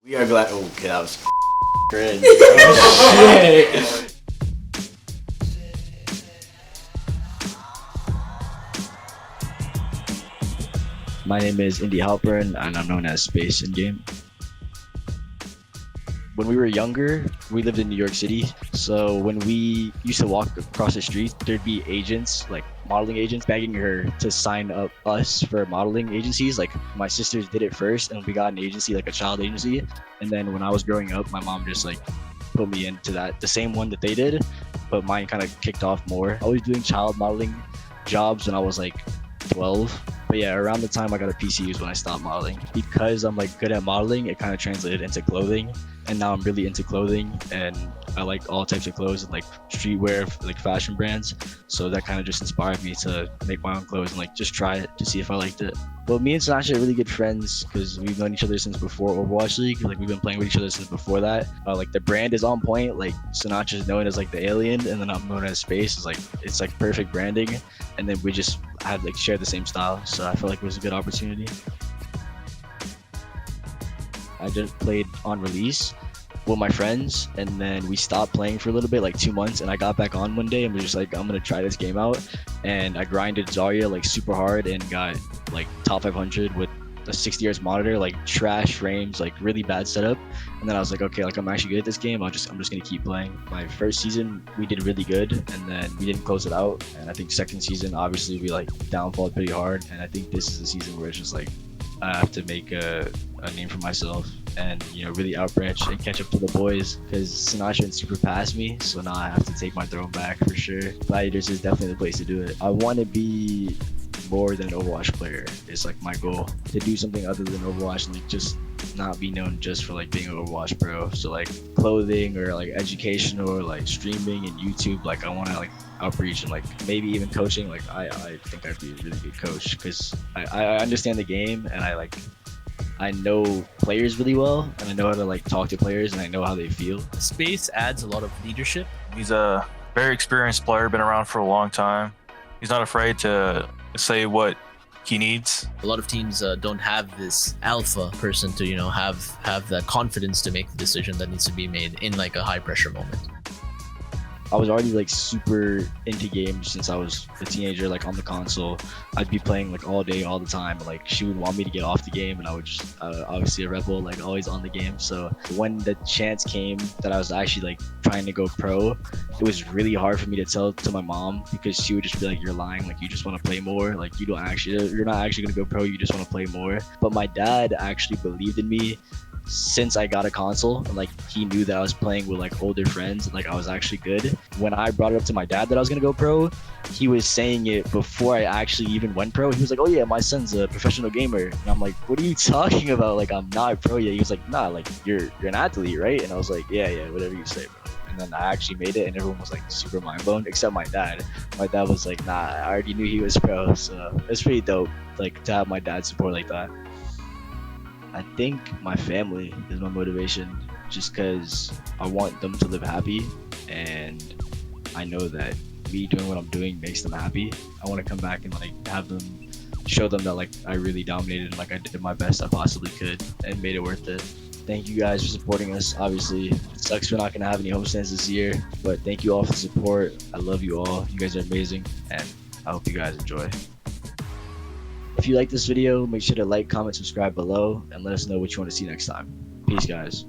We are glad. Oh, okay, that was cringe. Oh, shit. My name is Indy Halpern, and I'm known as Space in game. When we were younger, we lived in New York City. So when we used to walk across the street, there'd be agents, like modeling agents, begging her to sign up us for modeling agencies. Like my sisters did it first, and we got an agency, like a child agency. And then when I was growing up, my mom just like put me into that, the same one that they did, but mine kind of kicked off more. I was doing child modeling jobs when I was like 12. But yeah, around the time I got a PC is when I stopped modeling. Because I'm like good at modeling, it kind of translated into clothing. And now I'm really into clothing, and I like all types of clothes and like streetwear, like fashion brands. So that kind of just inspired me to make my own clothes and like just try it to see if I liked it. Well, me and Sinatra are really good friends because we've known each other since before Overwatch League. Like we've been playing with each other since before that. Like the brand is on point. Like Sinatra is known as like the alien, and then I'm known as Space. It's like perfect branding. And then we just had like shared the same style. So I felt like it was a good opportunity. I just played on release with my friends, and then we stopped playing for a little bit, like 2 months, and I got back on one day and was just like, I'm gonna try this game out. And I grinded Zarya like super hard and got like top 500 with a 60 Hz monitor, like trash frames, like really bad setup. And then I was like, okay, like I'm actually good at this game. I'm just gonna keep playing. My first season we did really good, and then we didn't close it out. And I think second season obviously we like downfalled pretty hard. And I think this is the season where it's just like I have to make a name for myself and, you know, really outbranch and catch up to the boys, because Sinatra and Super passed me, so now I have to take my throne back for sure. Gladiators is definitely the place to do it. I want to be more than an Overwatch player. It's like my goal to do something other than Overwatch, and like just not be known just for like being an Overwatch pro. So like clothing or like education or like streaming and YouTube, like I want to like outreach and like maybe even coaching. Like I think I'd be a really good coach because I understand the game, and I know players really well, and I know how to like talk to players, and I know how they feel. Space adds a lot of leadership. He's a very experienced player, been around for a long time. He's not afraid to say what he needs. A lot of teams don't have this alpha person to, you know, have that confidence to make the decision that needs to be made in like a high pressure moment. I was already like super into games since I was a teenager, like on the console. I'd be playing like all day, all the time. Like she would want me to get off the game, and I would just obviously a rebel, like always on the game. So when the chance came that I was actually like trying to go pro, it was really hard for me to tell to my mom, because she would just be like, you're lying, like you just want to play more, like you're not actually gonna go pro, you just want to play more. But my dad actually believed in me since I got a console, and like he knew that I was playing with like older friends and like I was actually good. When I brought it up to my dad that I was gonna go pro, he was saying it before I actually even went pro. He was like, oh yeah, my son's a professional gamer. And I'm like, what are you talking about? Like I'm not pro yet. He was like, nah, like you're an athlete, right? And I was like, yeah, whatever you say, bro. And then I actually made it, and everyone was like super mind blown, except my dad. My dad was like, nah, I already knew he was pro. So it's pretty dope, like to have my dad's support like that. I think my family is my motivation, just because I want them to live happy, and I know that me doing what I'm doing makes them happy. I want to come back and like have them, show them that like I really dominated and like I did my best I possibly could and made it worth it. Thank you guys for supporting us. Obviously, it sucks we're not going to have any homestands this year, but thank you all for the support. I love you all. You guys are amazing, and I hope you guys enjoy. If you like this video, make sure to like, comment, subscribe below, and let us know what you want to see next time. Peace, guys.